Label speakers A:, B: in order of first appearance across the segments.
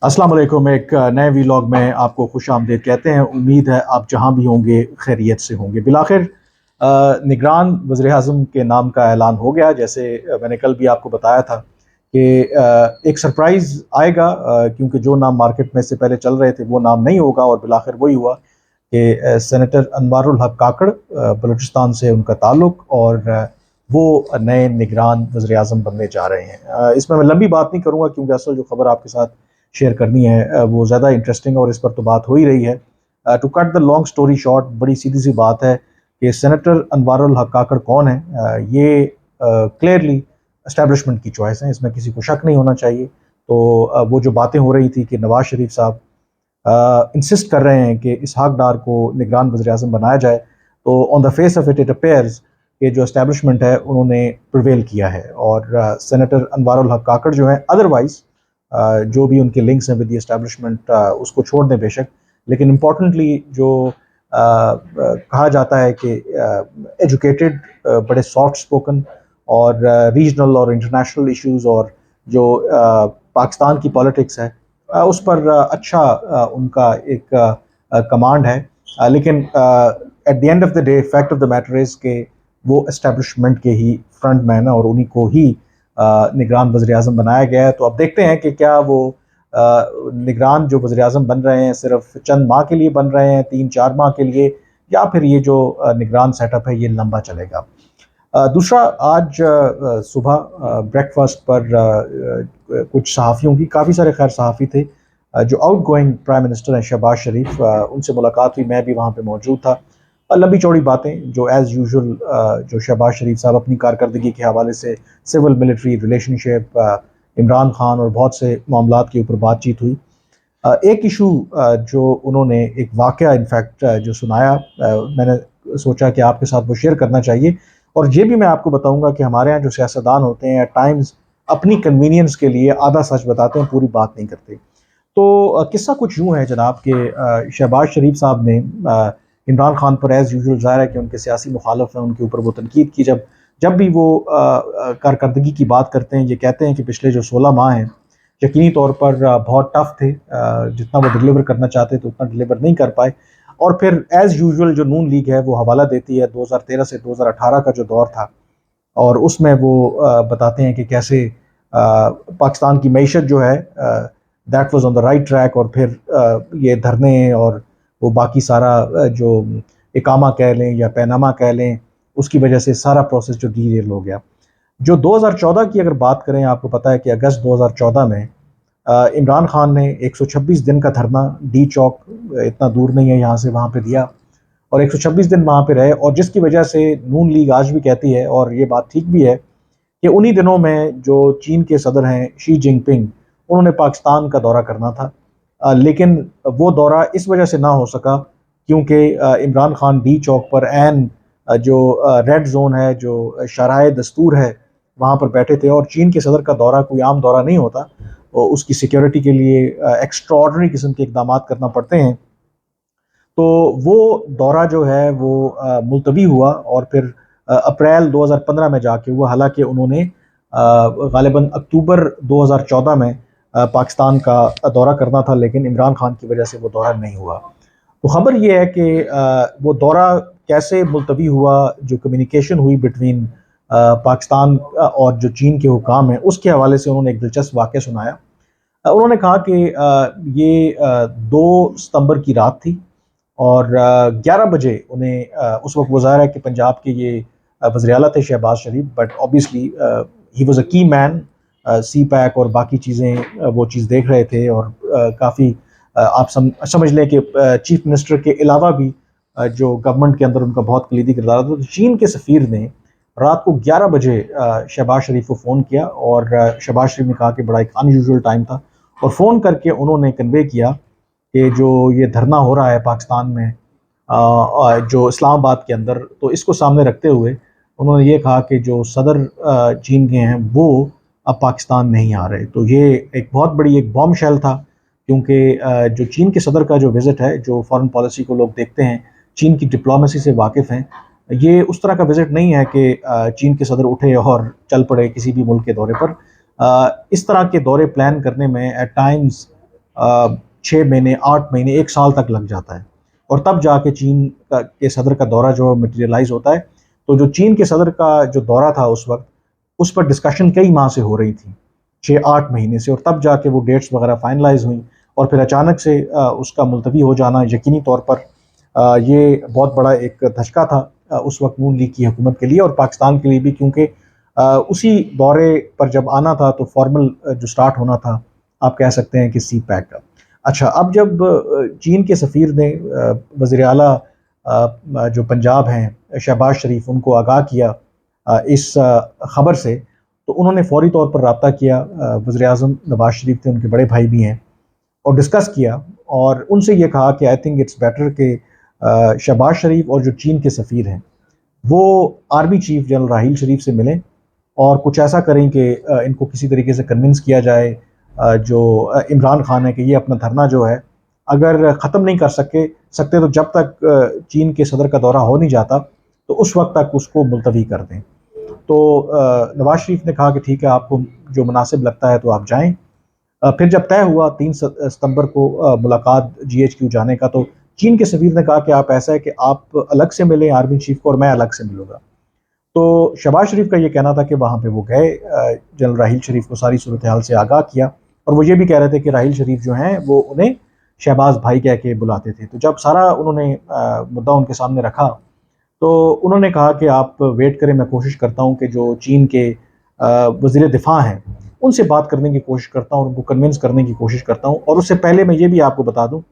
A: अस्सलाम वालेकुम। एक नए वीलॉग में आपको खुश आमदीद कहते हैं। उम्मीद है आप जहां भी होंगे खैरियत से होंगे। बिलाखिर निगरान वज़ीर आज़म के नाम का ऐलान हो गया। जैसे मैंने कल भी आपको बताया था कि एक सरप्राइज़ आएगा, क्योंकि जो नाम मार्केट में से पहले चल रहे थे वो नाम नहीं होगा, और बिलाखिर वही हुआ कि सेनेटर अनवारुल हक काकड़, बलूचिस्तान से उनका ताल्लुक़, और वो नए निगरान वज़ीर आज़म बनने जा रहे हैं। इसमें मैं लंबी बात नहीं करूँगा, क्योंकि असल जो खबर आपके साथ शेयर करनी है वो ज़्यादा इंटरेस्टिंग है और इस पर तो बात हो ही रही है। To cut the long story short, बड़ी सीधी सी बात है कि सेनेटर अनवारुल हक काकड़ कौन है। ये क्लियरली एस्टेब्लिशमेंट की चॉइस है, इसमें किसी को शक नहीं होना चाहिए। तो वो जो बातें हो रही थी कि नवाज शरीफ साहब इंसिस्ट कर रहे हैं कि इसहाक डार को निगरान वज़ीर आज़म बनाया जाए, तो on the face of it it appears कि जो एस्टेब्लिशमेंट है उन्होंने प्रिवेल किया है, और सेनेटर अनवारुल हक काकड़ जो है अदरवाइज जो भी उनके लिंक्स हैं विद द एस्टेब्लिशमेंट उसको छोड़ दें बेशक, लेकिन इम्पॉर्टेंटली जो कहा जाता है कि एजुकेटेड, बड़े सॉफ्ट स्पोकन, और रीजनल और इंटरनेशनल इश्यूज, और जो पाकिस्तान की पॉलिटिक्स है उस पर अच्छा उनका एक कमांड है। लेकिन at the end of the day fact of the matter is के वो एस्टेब्लिशमेंट के ही फ्रंट मैन है, और उन्हीं को ही निगरान वज़ीर आज़म बनाया गया है। तो अब देखते हैं कि क्या वो निगरान जो वज़ीर आज़म बन रहे हैं सिर्फ चंद माह के लिए बन रहे हैं, 3-4 माह के लिए, या फिर ये जो निगरान सेटअप है ये लंबा चलेगा। दूसरा, आज सुबह ब्रेकफास्ट पर कुछ सहाफ़ियों की, काफ़ी सारे खैर सहाफ़ी थे जो आउट गोइंग प्राइम मिनिस्टर हैं शहबाज शरीफ, उनसे मुलाकात हुई। मैं भी वहाँ पे मौजूद था। लंबी चौड़ी बातें जो एज़ यूजुअल जो शहबाज शरीफ साहब अपनी कारकर्दगी के हवाले से, civil military relationship, Imran Khan और बहुत से मामलात के ऊपर बातचीत हुई। एक इशू जो उन्होंने, एक वाक़या इनफैक्ट जो सुनाया, मैंने सोचा कि आपके साथ वो शेयर करना चाहिए। और ये भी मैं आपको बताऊंगा कि हमारे यहाँ जो सियासतदान होते हैं एट टाइम्स अपनी कन्वीनियंस के लिए आधा सच बताते हैं, पूरी बात नहीं करते। तो किस्सा कुछ यूँ है जनाब कि शहबाज शरीफ साहब ने इमरान खान पर एज़ यूजुअल, ज़ाहिर है कि उनके सियासी मुखालफ हैं, उनके ऊपर वो तनकीद की। जब जब भी वो कारकर्दगी की बात करते हैं, ये कहते हैं कि पिछले जो 16 माह हैं यकीनी तौर पर बहुत टफ थे, जितना वो डिलीवर करना चाहते थे उतना डिलीवर नहीं कर पाए। और फिर एज़ यूजुअल जो नून लीग है वो हवाला देती है 2013 से 2018 का जो दौर था, और उसमें वो बताते हैं कि कैसे पाकिस्तान की मईशत जो है that was on the right track, और फिर ये धरने और वो बाकी सारा जो इकामा कह लें या पैनामा कह लें, उसकी वजह से सारा प्रोसेस जो डीरेल हो गया। जो 2014 की अगर बात करें, आपको पता है कि अगस्त 2014 में इमरान खान ने 126 दिन का धरना डी चौक, इतना दूर नहीं है यहाँ से, वहाँ पे दिया, और 126 दिन वहाँ पे रहे, और जिसकी वजह से नून लीग आज भी कहती है, और ये बात ठीक भी है, कि उन्हीं दिनों में जो चीन के सदर हैं शी जिनपिंग, उन्होंने पाकिस्तान का दौरा करना था। लेकिन वो दौरा इस वजह से ना हो सका क्योंकि इमरान खान डी चौक पर एन जो रेड जोन है, जो शराय दस्तूर है, वहाँ पर बैठे थे, और चीन के सदर का दौरा कोई आम दौरा नहीं होता, और उसकी सिक्योरिटी के लिए एक्स्ट्राऑर्डिनरी किस्म के इकदाम करना पड़ते हैं। तो वो दौरा जो है वो मुलतवी हुआ, और फिर अप्रैल 2015 में जाके हुआ। हालांकि उन्होंने गालिबन अक्टूबर 2014 में पाकिस्तान का दौरा करना था, लेकिन इमरान खान की वजह से वो दौरा नहीं हुआ। तो ख़बर ये है कि वो दौरा कैसे मुलतवी हुआ, जो कम्युनिकेशन हुई बिटवीन पाकिस्तान और जो चीन के हुकाम हैं, उसके हवाले से उन्होंने एक दिलचस्प वाक़या सुनाया। उन्होंने कहा कि ये 2 सितंबर की रात थी, और 11 बजे उन्हें उस वक्त वो ज़ाहिर है कि पंजाब के ये वज़ीर आला थे Shahbaz Sharif, but obviously he was a key man, C pack और बाकी चीज़ें वो चीज़ देख रहे थे, और काफ़ी आप समझ लें कि चीफ मिनिस्टर के अलावा भी जो गवर्नमेंट के अंदर उनका बहुत कलीदी किरदार था। तो चीन के सफ़ीर ने रात को 11 बजे शहबाज शरीफ को फ़ोन किया, और शहबाज शरीफ ने कहा कि बड़ा एक अनयूजुअल टाइम था, और फ़ोन करके उन्होंने कन्वे किया कि जो ये धरना हो रहा है पाकिस्तान में, जो इस्लामाबाद के अंदर, तो इसको सामने रखते हुए उन्होंने ये कहा कि जो सदर चीन के हैं वो अब पाकिस्तान नहीं आ रहे। तो ये एक बहुत बड़ी एक बॉम्ब शेल था, क्योंकि जो चीन के सदर का जो विज़िट है, जो फॉरेन पॉलिसी को लोग देखते हैं, चीन की डिप्लोमेसी से वाकिफ़ हैं, ये उस तरह का विज़िट नहीं है कि चीन के सदर उठे और चल पड़े किसी भी मुल्क के दौरे पर। इस तरह के दौरे प्लान करने में एट टाइम्स 6 महीने, 8 महीने, 1 साल तक लग जाता है, और तब जाके चीन के सदर का दौरा जो मटेरियलाइज होता है। तो जो चीन के सदर का जो दौरा था उस वक्त, उस पर डिस्कशन कई माह से हो रही थी, 6-8 महीने से, और तब जाके वो डेट्स वगैरह फाइनलाइज हुई, और फिर अचानक से उसका मुलतवी हो जाना यकीनी तौर पर ये बहुत बड़ा एक धचका था उस वक्त नून लीग की हुकूमत के लिए और पाकिस्तान के लिए भी, क्योंकि उसी दौरे पर जब आना था तो फॉर्मल जो स्टार्ट होना था, आप कह सकते हैं कि सी पैक का। अच्छा, अब जब चीन के सफ़ीर ने वज़ीर आला जो पंजाब हैं शहबाज शरीफ, उनको आगाह किया इस ख़बर से, तो उन्होंने फ़ौरी तौर पर रब्ता किया, वज़ीर आज़म नवाज शरीफ थे, उनके बड़े भाई भी हैं, और डिस्कस किया, और उनसे ये कहा कि आई थिंक इट्स बेटर कि शहबाज शरीफ और जो चीन के सफ़ीर हैं वो आर्मी चीफ जनरल राहील शरीफ से मिलें और कुछ ऐसा करें कि इनको किसी तरीके से कन्विंस किया जाए, जो इमरान खान है, कि ये अपना धरना जो है अगर ख़त्म नहीं कर सकते तो जब तक चीन के सदर का दौरा हो नहीं जाता तो उस वक्त तक उसको मुलतवी कर दें। तो नवाज शरीफ ने कहा कि ठीक है, आपको जो मुनासिब लगता है तो आप जाएं। फिर जब तय हुआ 3 सितंबर को मुलाकात GHQ जाने का, तो चीन के सफीर ने कहा कि आप ऐसा है कि आप अलग से मिलें आर्मी चीफ को और मैं अलग से मिलूंगा। तो शहबाज शरीफ का ये कहना था कि वहाँ पे वो गए, जनरल राहील शरीफ को सारी सूरत हाल से आगाह किया, और वो ये भी कह रहे थे कि राहील शरीफ जो हैं वो उन्हें शहबाज भाई कह के बुलाते थे। तो जब सारा उन्होंने मुद्दा उनके सामने रखा, तो उन्होंने कहा कि आप वेट करें, मैं कोशिश करता हूँ कि जो चीन के वज़ीर दिफ़ा हैं उनसे बात करने की कोशिश करता हूँ और उनको कन्विंस करने की कोशिश करता हूँ। और उससे पहले मैं ये भी आपको बता दूँ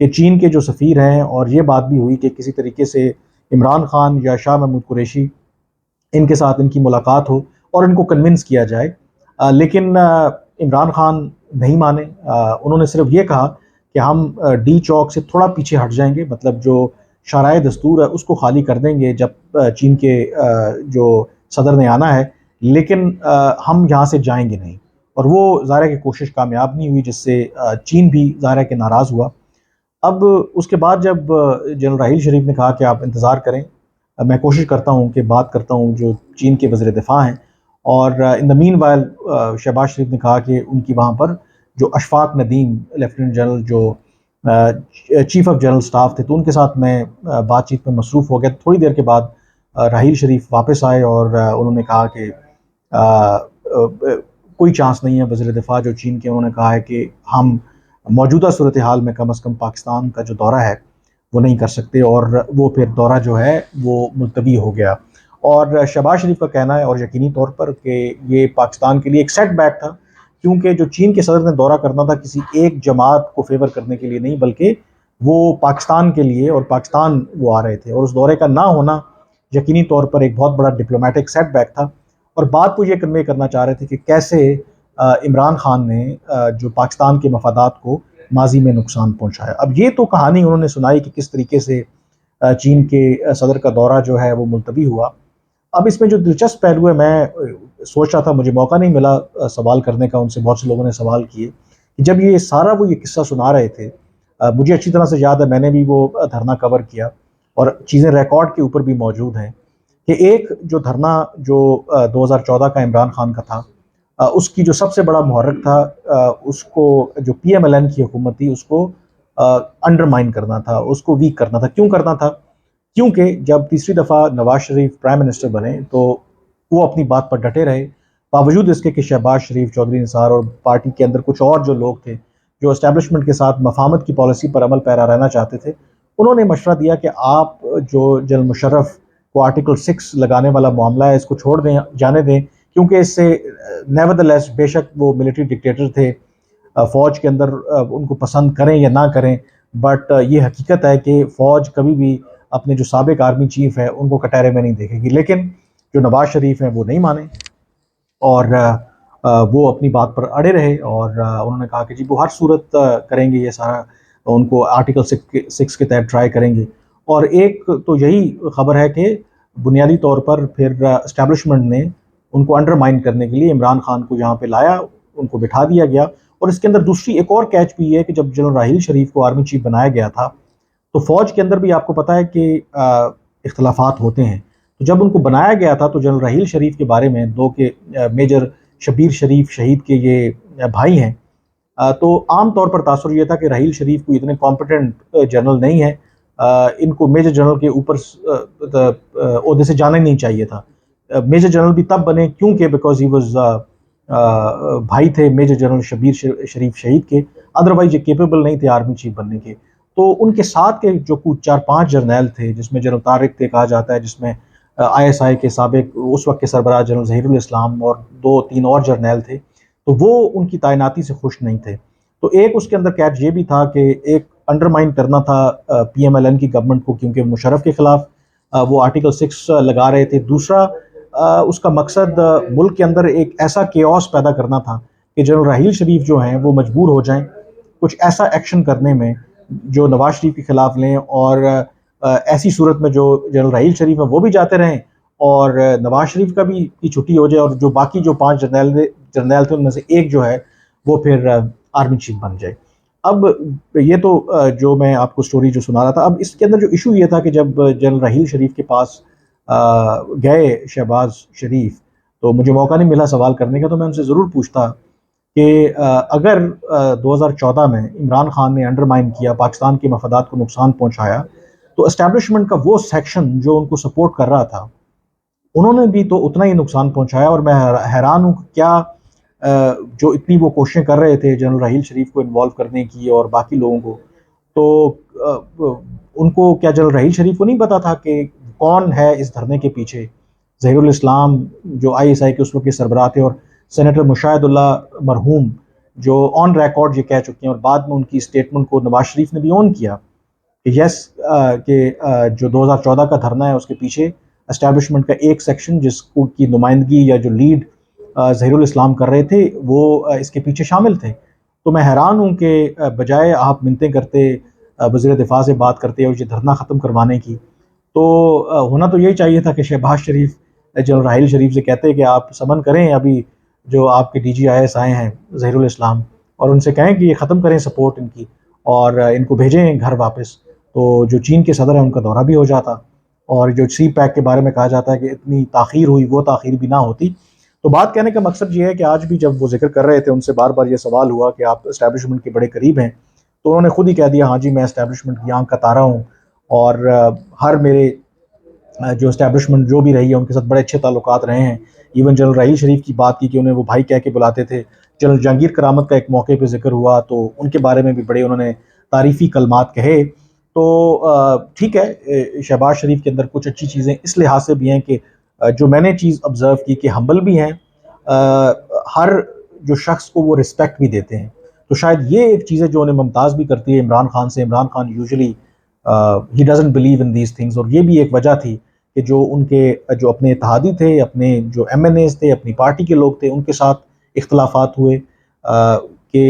A: कि चीन के जो सफ़ीर हैं, और ये बात भी हुई कि किसी तरीके से इमरान खान या शाह महमूद कुरैशी, इनके साथ इनकी मुलाकात हो और इनको कन्विंस किया जाए। लेकिन इमरान खान नहीं माने। उन्होंने सिर्फ ये कहा कि हम डी चौक से थोड़ा पीछे हट जाएंगे, मतलब जो शाराए दस्तूर है उसको खाली कर देंगे जब चीन के जो सदर ने आना है, लेकिन हम यहाँ से जाएंगे नहीं। और वो ज़ाहिर है कि कोशिश कामयाब नहीं हुई, जिससे चीन भी ज़ाहिर है कि नाराज़ हुआ। अब उसके बाद जब जनरल राहील शरीफ ने कहा कि आप इंतज़ार करें, मैं कोशिश करता हूँ कि बात करता हूँ जो चीन के वज़ीर दिफ़ा हैं, और in the meanwhile Shahbaz Sharif ने कहा कि उनकी वहाँ पर जो अशफाक नदीम लेफ्टिनेंट जनरल जो चीफ ऑफ जनरल स्टाफ थे, तो उनके साथ मैं बातचीत में मसरूफ़ हो गया। थोड़ी देर के बाद राहील शरीफ वापस आए और उन्होंने कहा कि कोई चांस नहीं है वज़ीर दिफ़ा जो चीन के, उन्होंने कहा है कि हम मौजूदा सूरत हाल में कम अज़ कम पाकिस्तान का जो दौरा है वो नहीं कर सकते, और वो फिर दौरा जो है वो मुलतवी हो गया। और शहबाज शरीफ का कहना है, और यकीनी तौर पर, कि ये पाकिस्तान के लिए एक सेटबैक था, क्योंकि जो चीन के सदर ने दौरा करना था किसी एक जमात को फेवर करने के लिए नहीं, बल्कि वो पाकिस्तान के लिए, और पाकिस्तान वो आ रहे थे, और उस दौरे का ना होना यकीनी तौर पर एक बहुत बड़ा डिप्लोमेटिक सेटबैक था। और बात वो ये कन्वे करना चाह रहे थे कि कैसे इमरान खान ने जो पाकिस्तान के मफादात को माजी में नुकसान पहुंचाया। अब ये तो कहानी उन्होंने सुनाई कि किस तरीके से चीन के सदर का दौरा जो है वो मुलतवी हुआ। अब इसमें जो दिलचस्प पहलू है, मैं सोच रहा था, मुझे मौका नहीं मिला सवाल करने का, उनसे बहुत से लोगों ने सवाल किए कि जब ये सारा वो ये किस्सा सुना रहे थे, मुझे अच्छी तरह से याद है, मैंने भी वो धरना कवर किया और चीज़ें रिकॉर्ड के ऊपर भी मौजूद हैं कि एक जो धरना जो 2014 का इमरान खान का था, उसकी जो सबसे बड़ा मुहर्रिक था, उसको जो PMLN की हुकूमत थी उसको अंडरमाइन करना था, उसको वीक करना था। क्यों करना था? क्योंकि जब तीसरी दफ़ा नवाज शरीफ प्राइम मिनिस्टर बने तो वो अपनी बात पर डटे रहे, बावजूद इसके कि शहबाज शरीफ, चौधरी निसार और पार्टी के अंदर कुछ और जो लोग थे जो इस्टेब्लिशमेंट के साथ मफाहमत की पॉलिसी पर अमल पैरा रहना चाहते थे, उन्होंने मशवरा दिया कि आप जो जनरल मुशर्रफ को आर्टिकल 6 लगाने वाला मामला है इसको छोड़ दें, जाने दें, क्योंकि इससे नेवरदलेस, बेशक वो मिलिट्री डिक्टेटर थे, फ़ौज के अंदर उनको पसंद करें या ना करें, बट ये हकीकत है कि फ़ौज कभी भी अपने जो साबिक आर्मी चीफ है उनको कटहरे में नहीं देखेगी। लेकिन जो नवाज शरीफ हैं वो नहीं माने, और वो अपनी बात पर अड़े रहे, और उन्होंने कहा कि जी वो हर सूरत करेंगे ये सारा, उनको आर्टिकल 6 के तहत ट्राई करेंगे। और एक तो यही खबर है कि बुनियादी तौर पर फिर इस्टेब्लिशमेंट ने उनको अंडरमाइन करने के लिए इमरान खान को यहाँ पे लाया, उनको बिठा दिया गया। और इसके अंदर दूसरी एक और कैच भी है कि जब जनरल राहील शरीफ को आर्मी चीफ बनाया गया था, तो फ़ौज के अंदर भी आपको पता है कि इख्तलाफात होते हैं। तो जब उनको बनाया गया था तो जनरल राहील शरीफ के बारे में, दो के मेजर शबीर शरीफ शहीद के ये भाई हैं, तो आम तौर पर तासुर ये था कि राहील शरीफ कोई इतने कॉम्पिटेंट जनरल नहीं है, इनको मेजर जनरल के ऊपर ओहदे से जाना ही नहीं चाहिए था। मेजर जनरल भी तब बने क्योंकि बिकॉज ही वाज भाई थे मेजर जनरल शबीर शरीफ शहीद के, अदरवाइज ये केपेबल नहीं थे आर्मी चीफ बनने के। तो उनके साथ के जो कुछ 4-5 जर्नैल थे, जिसमें जनरल तारिक थे कहा जाता है, जिसमें ISI के साबिक उस वक्त के सरबराह जनरल ज़हीरुल इस्लाम और 2-3 और जर्नैल थे, तो वो उनकी तैनाती से खुश नहीं थे। तो एक उसके अंदर कैच ये भी था कि एक अंडरमाइन करना था PMLN की गवर्नमेंट को, क्योंकि मुशर्रफ के खिलाफ वो आर्टिकल 6 लगा रहे थे। दूसरा उसका मकसद मुल्क के अंदर एक ऐसा केओस पैदा करना था कि जनरल राहील शरीफ जो हैं वो मजबूर हो जाएं कुछ ऐसा एक्शन करने में जो नवाज शरीफ के खिलाफ लें, और ऐसी सूरत में जो जनरल राहील शरीफ है वो भी जाते रहें और नवाज शरीफ का भी की छुट्टी हो जाए, और जो बाकी जो 5 जर्नैल थे उनमें से एक जो है वो फिर आर्मी चीफ बन जाए। अब ये तो जो मैं आपको स्टोरी जो सुना रहा था। अब इसके अंदर जो इशू ये था कि जब जनरल राहील शरीफ के पास गए शहबाज शरीफ, तो मुझे मौका नहीं मिला सवाल करने का, तो मैं उनसे ज़रूर पूछता कि अगर 2014 में इमरान खान ने अंडरमाइन किया, पाकिस्तान के मफादात को नुकसान पहुंचाया, तो एस्टेब्लिशमेंट का वो सेक्शन जो उनको सपोर्ट कर रहा था उन्होंने भी तो उतना ही नुकसान पहुंचाया। और मैं हैरान हूँ क्या जो इतनी वो कोशिशें कर रहे थे जनरल राहील शरीफ को इन्वॉल्व करने की और बाकी लोगों को, तो उनको क्या जनरल राहील शरीफ को नहीं पता था कि कौन है इस धरने के पीछे? ज़हीरुल इस्लाम जो ISI के उस वक्त के सरबराह थे, और सेनेटर मुशाहिदुल्लाह मरहूम जो ऑन रिकॉर्ड ये कह चुके हैं, और बाद में उनकी स्टेटमेंट को नवाज शरीफ ने भी ऑन किया कि यस कि जो 2014 का धरना है उसके पीछे एस्टैब्लिशमेंट का एक सेक्शन जिसको की नुमाइंदगी या जो लीड ज़हीरुल इस्लाम कर रहे थे वो इसके पीछे शामिल थे। तो मैं हैरान हूँ कि बजाय आप मिन्नतें करते, वज़ीर दिफा से बात करते और ये धरना ख़त्म करवाने की, तो होना तो यही चाहिए था कि शहबाज शरीफ जनरल राहील शरीफ से कहते कि आप समन करें अभी जो आपके DGIS आए हैं ज़हीरुल इस्लाम, और उनसे कहें कि ये ख़त्म करें सपोर्ट इनकी और इनको भेजें घर वापस। तो जो चीन के सदर हैं उनका दौरा भी हो जाता, और जो CPEC के बारे में कहा जाता है कि इतनी ताख़ीर हुई, वो ताख़ीर भी ना होती। तो बात कहने का मकसद ये है कि आज भी जब वो जिक्र कर रहे थे, उनसे बार बार ये सवाल हुआ कि आप इस्टेब्लिशमेंट के बड़े करीब हैं, तो उन्होंने खुद ही कह दिया हाँ जी मैं इस्टेब्लिशमेंट की आंख का तारा हूँ, और हर मेरे जो इस्टेब्लिशमेंट जो भी रही है उनके साथ बड़े अच्छे ताल्लुकात रहे हैं। इवन जनरल राहील शरीफ की बात की कि उन्हें वो भाई कह के बुलाते थे। जनरल जहांगीर करामत का एक मौके पे जिक्र हुआ, तो उनके बारे में भी बड़े उन्होंने तारीफ़ी कलमात कहे। तो ठीक है, शहबाज शरीफ के अंदर कुछ अच्छी चीज़ें इस लिहाज से भी हैं कि जो मैंने चीज़ ऑब्ज़र्व की कि हम्बल भी हैं, हर जो शख्स को वो रिस्पेक्ट भी देते हैं। तो शायद ये एक चीज़ है जो उन्हें मुमताज़ भी करती है इमरान खान से। Imran Khan usually he doesn't believe in these things, और ये भी एक वजह थी कि जो उनके जो अपने इत्तेहादी थे, अपने जो MNAs थे, अपनी पार्टी के लोग थे, उनके साथ इख्तलाफात हुए कि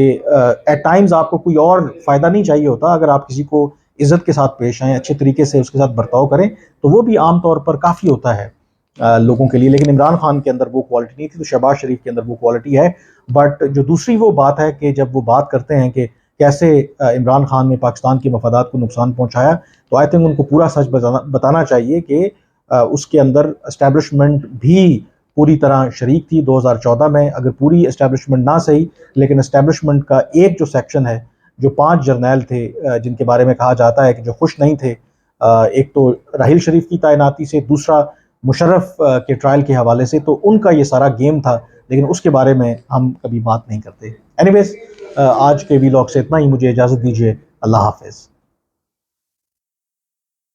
A: एट टाइम्स आपको कोई और फ़ायदा नहीं चाहिए होता। अगर आप किसी को इज़्ज़त के साथ पेश आएँ, अच्छे तरीके से उसके साथ बर्ताव करें, तो वो भी आम तौर पर काफ़ी होता है लोगों के लिए। लेकिन इमरान खान के अंदर वो क्वालिटी नहीं थी, तो शहबाज शरीफ के अंदर वो क्वालिटी है। बट जो दूसरी वो बात है कि जब वो बात करते हैं कि कैसे इमरान खान ने पाकिस्तान के मफादात को नुकसान पहुंचाया, तो आई थिंक उनको पूरा सच बताना चाहिए कि उसके अंदर एस्टेब्लिशमेंट भी पूरी तरह शरीक थी 2014 में। अगर पूरी एस्टेब्लिशमेंट ना सही, लेकिन एस्टेब्लिशमेंट का एक जो सेक्शन है, जो 5 जर्नैल थे जिनके बारे में कहा जाता है कि जो खुश नहीं थे, एक तो राहील शरीफ की तैनाती से, दूसरा मुशर्रफ के ट्रायल के हवाले से, तो उनका ये सारा गेम था, लेकिन उसके बारे में हम कभी बात नहीं करते। एनीवेज, आज के वीलॉग से इतना ही, मुझे इजाज़त दीजिए। अल्लाह हाफिज़।